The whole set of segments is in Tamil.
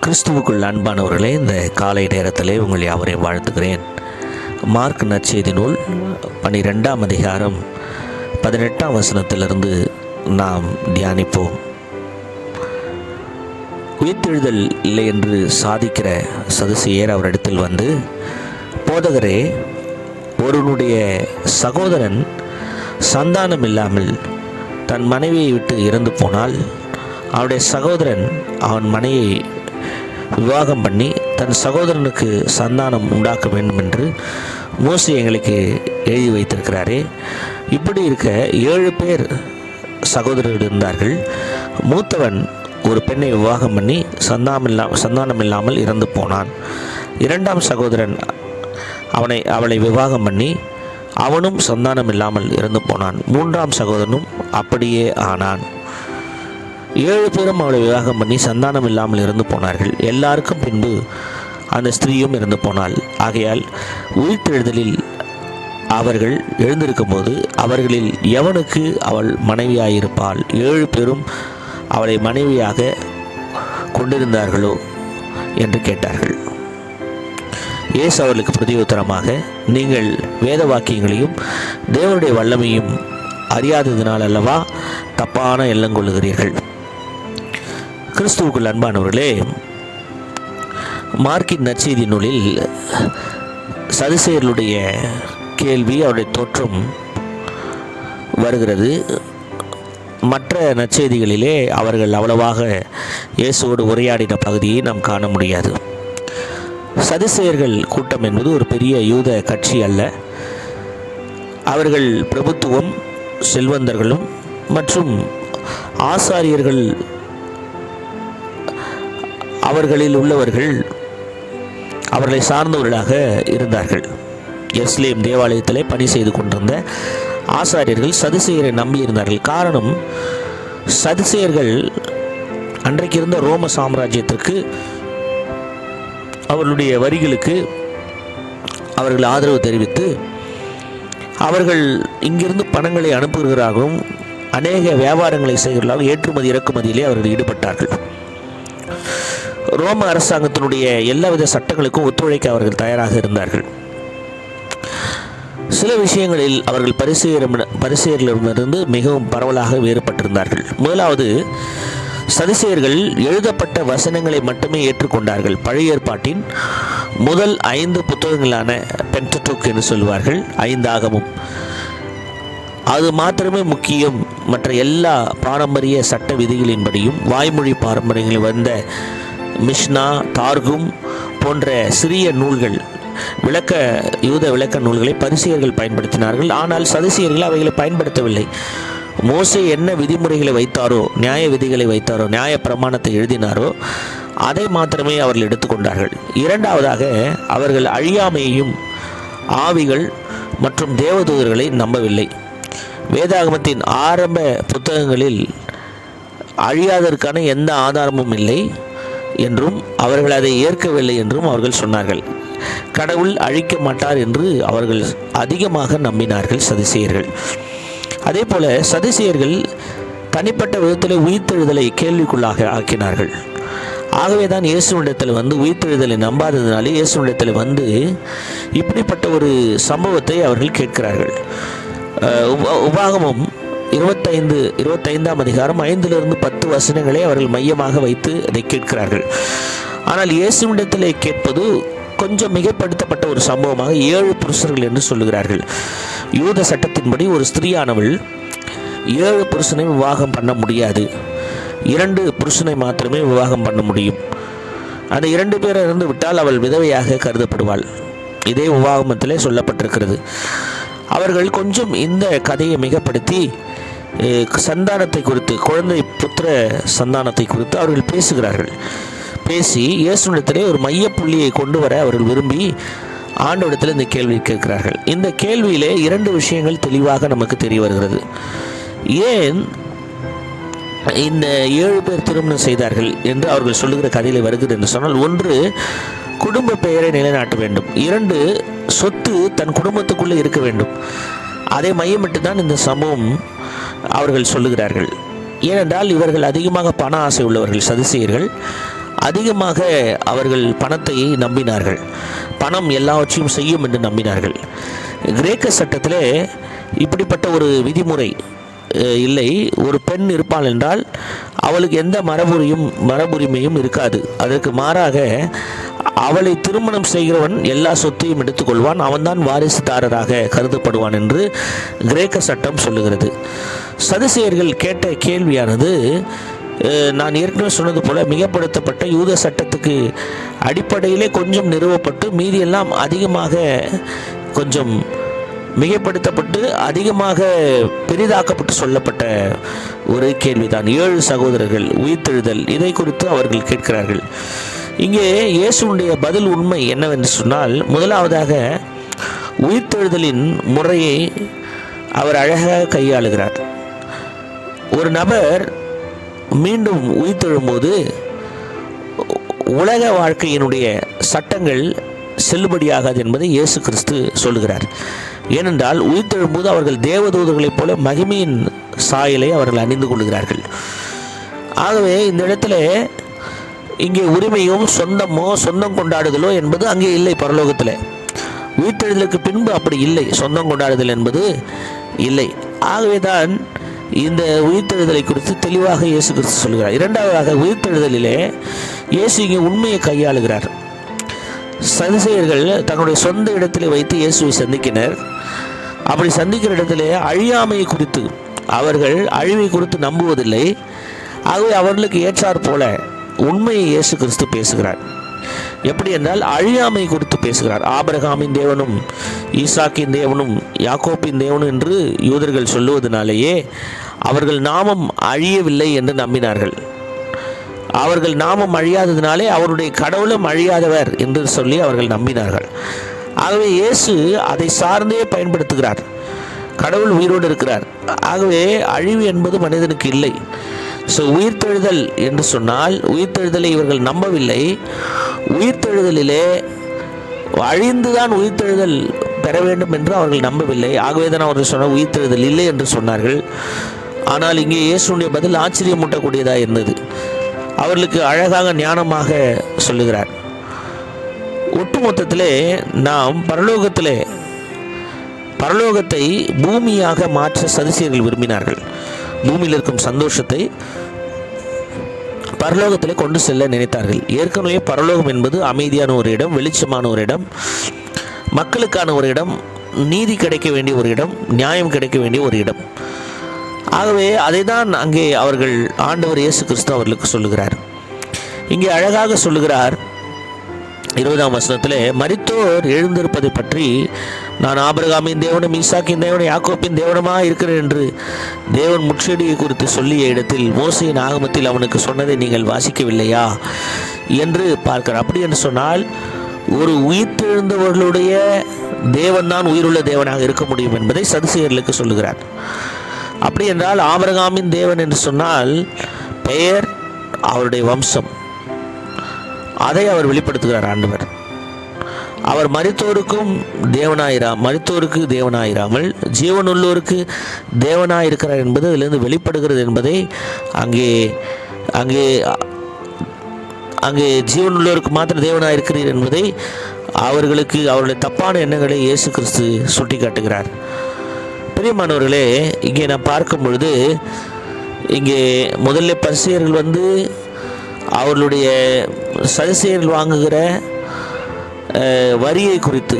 கிறிஸ்துவுக்குள் அன்பானவர்களே, இந்த காலை நேரத்திலே உங்கள் யாவரையும் வாழ்த்துகிறேன். மார்க் நற்செய்தி நூல் 12ஆம் அதிகாரம் 18ஆம் வசனத்திலிருந்து நாம் தியானிப்போம். உயிர்த்தெழுதல் இல்லை என்று சாதிக்கிற சதுசேயர் அவரிடத்தில் வந்து, போதகரே, ஒருவனுடைய சகோதரன் சந்தானம் இல்லாமல் தன் மனைவியை விட்டு இறந்து போனால் அவனுடைய சகோதரன் அவன் மனைவியை விவாகம் பண்ணி தன் சகோதரனுக்கு சந்தானம் உண்டாக்க வேண்டும் என்று மோசே எங்களுக்கு எழுதி வைத்திருக்கிறாரே. இப்படி இருக்க 7 பேர் சகோதரர்கள் இருந்தார்கள். மூத்தவன் ஒரு பெண்ணை விவாகம் பண்ணி சந்தானம் இல்லாமல் இறந்து போனான். 2ஆம் சகோதரன் அவளை விவாகம் பண்ணி அவனும் சந்தானம் இல்லாமல் இறந்து போனான். 3ஆம் சகோதரனும் அப்படியே ஆனான். 7 பேரும் அவளை விவாகம் பண்ணி சந்தானம் இல்லாமல் இறந்து போனார்கள். எல்லாருக்கும் பின்பு அந்த ஸ்திரீயும் இறந்து போனாள். ஆகையால் உயிர்த்தெழுதலில் அவர்கள் எழுந்திருக்கும் போது அவர்களில் எவனுக்கு அவள் மனைவியாயிருப்பாள்? 7 பேரும் அவளை மனைவியாக கொண்டிருந்தார்களோ என்று கேட்டார்கள். இயேசு அவர்களுக்கு பிரதியுத்தரமாக, நீங்கள் வேத வாக்கியங்களையும் தேவனுடைய வல்லமையும் அறியாததினால் அல்லவா தப்பான எண்ணம் கொள்ளுகிறீர்கள். கிறிஸ்துவுக்குள் அன்பானவர்களே, மார்க்கின் நற்செய்தி நூலில் சதுசேயர்களுடைய கேள்வி, அவருடைய தோற்றம் வருகிறது. மற்ற நற்செய்திகளிலே அவர்கள் அவ்வளவாக இயேசுவோடு உரையாடின பகுதியை நாம் காண முடியாது. சதுசேயர்கள் கூட்டம் என்பது ஒரு பெரிய யூத கட்சி அல்ல. அவர்கள் பிரபுத்துவம், செல்வந்தர்களும் மற்றும் ஆசாரியர்கள் அவர்களில் உள்ளவர்கள் அவர்களை சார்ந்தவர்களாக இருந்தார்கள். எருசலேம் தேவாலயத்திலே பணி செய்து கொண்டிருந்த ஆசாரியர்கள் சதுசேயரை நம்பியிருந்தார்கள். காரணம், சதுசேயர்கள் அன்றைக்கு இருந்த ரோம சாம்ராஜ்யத்திற்கு, அவர்களுடைய வரிகளுக்கு அவர்கள் ஆதரவு தெரிவித்து அவர்கள் இங்கிருந்து பணங்களை அனுப்புகிறார்களும் அநேக வியாபாரங்களை செய்கிறார்கள். ஏற்றுமதி இறக்குமதியிலே அவர்கள் ஈடுபட்டார்கள். ரோம அரசாங்கத்தினுடைய எல்லாவித சட்டங்களுக்கும் ஒத்துழைக்க அவர்கள் தயாராக இருந்தார்கள். சில விஷயங்களில் அவர்கள் பரிசேயரிடமிருந்து மிகவும் பரவலாக வேறுபட்டிருந்தார்கள். முதலாவது, சதுசேயர்கள் எழுதப்பட்ட வசனங்களை மட்டுமே ஏற்றுக்கொண்டார்கள். பழைய ஏற்பாட்டின் முதல் 5 புத்தகங்களான பென்டடூக் என்று சொல்வார்கள், 5 ஆகமும், அது மாத்திரமே முக்கியம். மற்ற எல்லா பாரம்பரிய சட்ட விதிகளின்படியும் வாய்மொழி பாரம்பரியங்களில் வந்த மிஷ்னா, தார்கும் போன்ற சிறிய நூல்கள், யூத விளக்க நூல்களை பரிசேயர்கள் பயன்படுத்தினார்கள். ஆனால் சதுசேயர்கள் அவைகளை பயன்படுத்தவில்லை. மோசே என்ன விதிமுறைகளை வைத்தாரோ, நியாய விதிகளை வைத்தாரோ, நியாய பிரமாணத்தை எழுதினாரோ அதை மாத்திரமே அவர்கள் எடுத்துக்கொண்டார்கள். இரண்டாவதாக, அவர்கள் அழியாமையையும் ஆவிகள் மற்றும் தேவதூதர்களை நம்பவில்லை. வேதாகமத்தின் ஆரம்ப புத்தகங்களில் அழியாததற்கான எந்த ஆதாரமும் இல்லை என்றும் அவர்கள் அதை ஏற்கவில்லை என்றும் அவர்கள் சொன்னார்கள். கடவுள் அழிக்க மாட்டார் என்று அவர்கள் அதிகமாக நம்பினார்கள் சதுசேயர்கள். அதே போல சதுசேயர்கள் தனிப்பட்ட விதத்தில் உயிர்த்தெழுதலை கேள்விக்குள்ளாக ஆக்கினார்கள். ஆகவே தான் இயேசுவிடத்தில் வந்து உயிர்த்தெழுதலை நம்பாததினாலே இயேசுவிடத்தில் வந்து இப்படிப்பட்ட ஒரு சம்பவத்தை அவர்கள் கேட்கிறார்கள். உபாகமம் 25ஆம் அதிகாரம் 5 10 வசனங்களை அவர்கள் மையமாக வைத்து அதை கேட்கிறார்கள். ஆனால் இயேசுவிடத்திலே கேட்பது கொஞ்சம் மிகப்படுத்தப்பட்ட ஒரு சம்பவமாக 7 புருஷர்கள் என்று சொல்லுகிறார்கள். யூத சட்டத்தின்படி ஒரு ஸ்திரீயானவள் 7 புருஷனை விவாகம் பண்ண முடியாது. 2 புருஷனை மாத்திரமே விவாகம் பண்ண முடியும். அந்த 2 பேரை இருந்து விட்டால் அவள் விதவையாக கருதப்படுவாள். இதே உபாகமத்திலே சொல்லப்பட்டிருக்கிறது. அவர்கள் கொஞ்சம் இந்த கதையை மிகப்படுத்தி சந்தானத்தை குறித்து, குழந்தை புத்திர சந்தானத்தை குறித்து அவர்கள் பேசுகிறார்கள். பேசி இயேசுவிடத்திலே ஒரு மையப்புள்ளியை கொண்டு வர அவர்கள் விரும்பி ஆண்டவரிடத்தில் இந்த கேள்வி கேட்கிறார்கள். இந்த கேள்வியிலே 2 விஷயங்கள் தெளிவாக நமக்கு தெரிய வருகிறது. ஏன் இந்த 7 பேர் திருமணம் செய்தார்கள் என்று அவர்கள் சொல்லுகிற கதையில் வருகிறது என்று சொன்னால், 1, குடும்ப பெயரை நிலைநாட்ட வேண்டும். 2, சொத்து தன் குடும்பத்துக்குள்ளே இருக்க வேண்டும். அதை மையமிட்டு தான் இந்த சம்பவம் அவர்கள் சொல்லுகிறார்கள். ஏனென்றால் இவர்கள் அதிகமாக பண ஆசை உள்ளவர்கள் சதுசேயர்கள். அதிகமாக அவர்கள் பணத்தை நம்பினார்கள். பணம் எல்லாவற்றையும் செய்யும் என்று நம்பினார்கள். கிரேக்க சட்டத்திலே இப்படிப்பட்ட ஒரு விதிமுறை இல்லை. ஒரு பெண் இருப்பாள் என்றால் அவளுக்கு எந்த மரபுரிமையும் இருக்காது. அதற்கு மாறாக அவளை திருமணம் செய்கிறவன் எல்லா சொத்தையும் எடுத்துக்கொள்வான், அவன்தான் வாரிசுதாரராக கருதப்படுவான் என்று கிரேக்க சட்டம் சொல்லுகிறது. சதுசேயர்கள் கேட்ட கேள்வியானது நான் ஏற்கனவே சொன்னது போல மிகப்படுத்தப்பட்ட யூத சட்டத்துக்கு அடிப்படையிலே கொஞ்சம் நிறுவப்பட்டு மீதியெல்லாம் அதிகமாக கொஞ்சம் மிகைப்படுத்தப்பட்டு அதிகமாக பெரிதாக்கப்பட்டு சொல்லப்பட்ட ஒரு கேள்விதான். 7 சகோதரர்கள் உயிர்த்தெழுதல் இதை குறித்து அவர்கள் கேட்கிறார்கள். இங்கே இயேசுடைய பதில் உண்மை என்னவென்று சொன்னால், முதலாவதாக உயிர்த்தெழுதலின் முறையை அவர் அழகாக கையாளுகிறார். ஒரு நபர் மீண்டும் உயிர்த்தெழும்போது உலக வாழ்க்கையினுடைய சட்டங்கள் செல்லுபடியாகாது என்பதை இயேசு கிறிஸ்து சொல்லுகிறார். ஏனென்றால் உயிர்த்தெழும்போது அவர்கள் தேவதூதர்களைப் போல மகிமையின் சாயலை அவர்கள் அணிந்து கொள்கிறார்கள். ஆகவே இந்த இடத்துல இங்கே உரிமையும் சொந்தம் கொண்டாடுதலோ என்பது அங்கே இல்லை. பரலோகத்தில் உயிர்த்தெழுதலுக்கு பின்பு அப்படி இல்லை, சொந்தம் கொண்டாடுதல் என்பது இல்லை. ஆகவே தான் இந்த உயிர்த்தெழுதலை குறித்து தெளிவாக இயேசு கிறிஸ்து சொல்கிறார். இரண்டாவதாக உயிர்த்தெழுதலிலே இயேசு இங்கே உண்மையை கையாளுகிறார். சதுசேயர்கள் தங்களுடைய சொந்த இடத்திலே வைத்து இயேசுவை சந்திக்கினர். அப்படி சந்திக்கிற இடத்திலே அழியாமையை குறித்து அவர்கள் அழிவை குறித்து நம்புவதில்லை. ஆகவே அவர்களுக்கு ஏற்றாற் போல உண்மையை இயேசு கிறிஸ்து பேசுகிறார். எப்படி என்றால் அழியாமை குறித்து பேசுகிறார். ஆபிரகாமின் தேவனும் ஈசாக்கின் தேவனும் யாக்கோப்பின் தேவனும் என்று யூதர்கள் சொல்லுவதனாலேயே அவர்கள் நாமம் அழியவில்லை என்று நம்பினார்கள். அவர்கள் நாமம் அழியாததினாலே அவருடைய கடவுளும் அழியாதவர் என்று சொல்லி அவர்கள் நம்பினார்கள். ஆகவே இயேசு அதை சார்ந்தே பயன்படுத்துகிறார். கடவுள் உயிரோடு இருக்கிறார். ஆகவே அழிவு என்பது மனிதனுக்கு இல்லை. உயிர்த்தெழுதல் என்று சொன்னால் உயிர்த்தெழுதலை இவர்கள் நம்பவில்லை. உயிர்த்தெழுதலிலே அழிந்துதான் உயிர்த்தெழுதல் பெற வேண்டும் என்று அவர்கள் நம்பவில்லை. ஆகவே தான் அவர்கள் சொன்ன உயிர்த்தெழுதல் இல்லை என்று சொன்னார்கள். ஆனால் இங்கே இயேசுடைய பதில் ஆச்சரியமூட்டக்கூடியதாக இருந்தது. அவர்களுக்கு அழகாக ஞானமாக சொல்லுகிறார். ஒட்டுமொத்தத்திலே நாம் பரலோகத்தை பூமியாக மாற்ற சதுசேயர்கள் விரும்பினார்கள். பூமியில் இருக்கும் சந்தோஷத்தை பரலோகத்திலே கொண்டு செல்ல நினைத்தார்கள். ஏற்கனவே பரலோகம் என்பது அமைதியான ஒரு இடம், வெளிச்சமான ஒரு இடம், மக்களுக்கான ஒரு இடம், நீதி கிடைக்க வேண்டிய ஒரு இடம், நியாயம் கிடைக்க வேண்டிய ஒரு இடம். ஆகவே அதை தான் அங்கே அவர்கள் ஆண்டவர் இயேசு கிறிஸ்து அவர்களுக்கு சொல்லுகிறார். இங்கே அழகாக சொல்லுகிறார் 20ஆம் வசனத்திலே, மரித்தோர் எழுந்திருப்பதை பற்றி நான் ஆபிரகாமின் தேவனும் ஈசாக்கின் தேவனும் யாக்கோப்பின் தேவனுமாக இருக்கிறேன் என்று தேவன் முச்செடியை குறித்து சொல்லிய இடத்தில் மோசேயின் ஆகமத்தில் அவனுக்கு சொன்னதை நீங்கள் வாசிக்கவில்லையா என்று பார்க்கிறார். அப்படி என்று சொன்னால் ஒரு உயிர்த்தெழுந்தவர்களுடைய தேவன் தான் உயிருள்ள தேவனாக இருக்க முடியும் என்பதை சதுசேயர்களுக்கு சொல்லுகிறார். அப்படி என்றால் ஆபிரகாமின் தேவன் என்று சொன்னால் பெயர், அவருடைய வம்சம், அதை அவர் வெளிப்படுத்துகிறார் ஆண்டவர். அவர் மரித்தோருக்கு தேவனாயிராமல் ஜீவனுள்ளோருக்கு தேவனாயிருக்கிறார் என்பது அதிலிருந்து வெளிப்படுகிறது என்பதை அங்கே ஜீவனுள்ளோருக்கு மாத்திரம் தேவனாயிருக்கிறீர் என்பதை அவருடைய தப்பான எண்ணங்களை இயேசு கிறிஸ்து சுட்டி காட்டுகிறார். பிரியமானவர்களே, இங்கே நான் பார்க்கும் பொழுது இங்கே முதல்ல பரிசேயர்கள் அவர்களுடைய சதுசேயர்கள் வாங்குகிற வரியை குறித்து,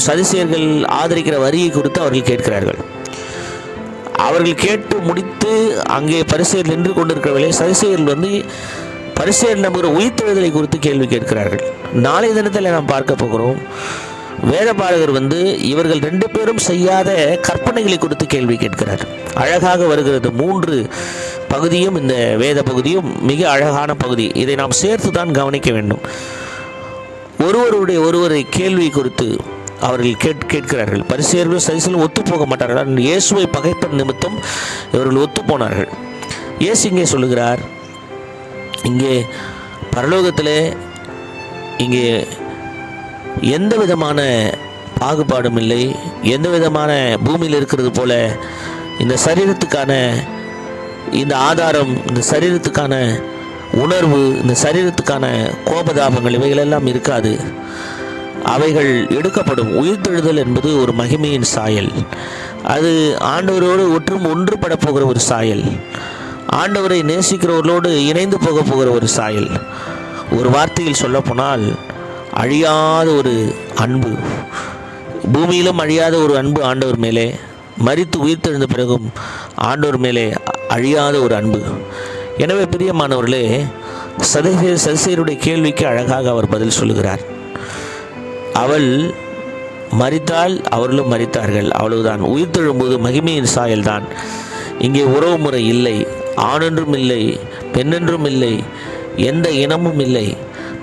சதுசேயர்கள் ஆதரிக்கிற வரியை குறித்து அவர்கள் கேட்கிறார்கள். அவர்கள் கேட்டு முடித்து அங்கே பரிசேயர்கள் நின்று கொண்டிருக்கிறவர்களே சதுசேயர்கள் பரிசேயர்கள் நம்புகிற உயிர்த்தெழுதலை குறித்து கேள்வி கேட்கிறார்கள். நாளைய தினத்தில் நாம் பார்க்க போகிறோம். வேதபாரகர் இவர்கள் 2 பேரும் செய்யாத கற்பனைகளை குறித்து கேள்வி கேட்கிறார். அழகாக வருகிறது. 3 பகுதியும் இந்த வேத பகுதியும் மிக அழகான பகுதி. இதை நாம் சேர்த்து தான் கவனிக்க வேண்டும். ஒருவரை கேள்வி குறித்து அவர்கள் கேட்கிறார்கள். பரிசேயர்களும் சதுசேயர்களும் ஒத்து போக மாட்டார்கள். இயேசுவை பகைப்பன் நிமித்தம் இவர்கள் ஒத்து போனார்கள். இயேசு இங்கே சொல்லுகிறார், இங்கே பரலோகத்திலே இங்கே எந்த விதமான பாகுபாடும் இல்லை. எந்த விதமான பூமியில் இருக்கிறது போல இந்த சரீரத்துக்கான இந்த ஆதாரம், இந்த சரீரத்துக்கான உணர்வு, இந்த சரீரத்துக்கான கோபதாபங்கள் இவைகளெல்லாம் இருக்காது. அவைகள் எடுக்கப்படும். உயிர்த்தெழுதல் என்பது ஒரு மகிமையின் சாயல். அது ஆண்டவரோடு ஒன்றுபட போகிற ஒரு சாயல். ஆண்டவரை நேசிக்கிறவர்களோடு இணைந்து போக போகிற ஒரு சாயல். ஒரு வார்த்தையில் சொல்லப்போனால் அழியாத ஒரு அன்பு, பூமியிலும் அழியாத ஒரு அன்பு ஆண்டவர் மேலே, மரித்து உயிர்த்தெழுந்த பிறகும் ஆண்டவர் மேலே அழியாத ஒரு அன்பு. எனவே பிரியமானவர்களே, சதுசேயருடைய கேள்விக்கு அழகாக அவர் பதில் சொல்லுகிறார். அவள் மரித்தால் அவர்களும் மரித்தார்கள், அவ்வளவுதான். உயிர்த்தெழும்போது மகிமையின் சாயல்தான். இங்கே உறவு முறை இல்லை, ஆணென்றும் இல்லை, பெண்ணென்றும் இல்லை, எந்த இனமும் இல்லை.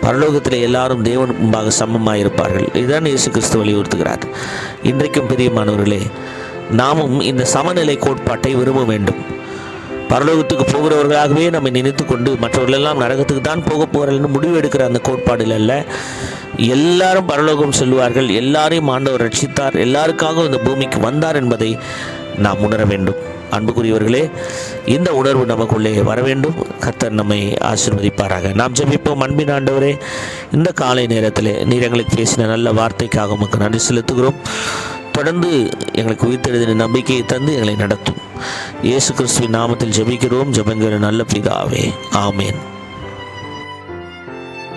பரலோகத்தில் எல்லாரும் தேவன் முன்பாக சமமாயிருப்பார்கள். இதுதான் இயேசு கிறிஸ்து வலியுறுத்துகிறார். இன்றைக்கும் பிரியமானவர்களே, நாமும் இந்த சமநிலை கோட்பாட்டை விரும்ப வேண்டும். பரலோகத்துக்கு போகிறவர்களாகவே நம்மை நினைத்து கொண்டு மற்றவர்களெல்லாம் நரகத்துக்கு தான் போக போகிறார்கள் முடிவு எடுக்கிற அந்த கோட்பாடில் அல்ல. எல்லாரும் பரலோகம் செல்வார்கள், எல்லாரையும் ஆண்டவர் ரட்சித்தார், எல்லாருக்காக இந்த பூமிக்கு வந்தார் என்பதை நாம் உணர வேண்டும். அன்புக்குரியவர்களே, இந்த உணர்வு நமக்குள்ளே வர வேண்டும். கர்த்தர் நம்மை ஆசீர்வதிப்பாராக. நாம் ஜெபிப்போம். அன்பின் ஆண்டவரே, இந்த காலை நேரத்தில் நீர் எங்களுக்கு பேசின நல்ல வார்த்தைக்காக உமக்கு நன்றி செலுத்துகிறோம். தொடர்ந்து எங்களுக்கு உயிர்த்தெழுதின நம்பிக்கையை தந்து எங்களை நடத்தும். இயேசு கிறிஸ்துவின் நாமத்தில் ஜெபிக்கிறோம். ஜெபங்கிற நல்ல பிதாவே, ஆமேன்.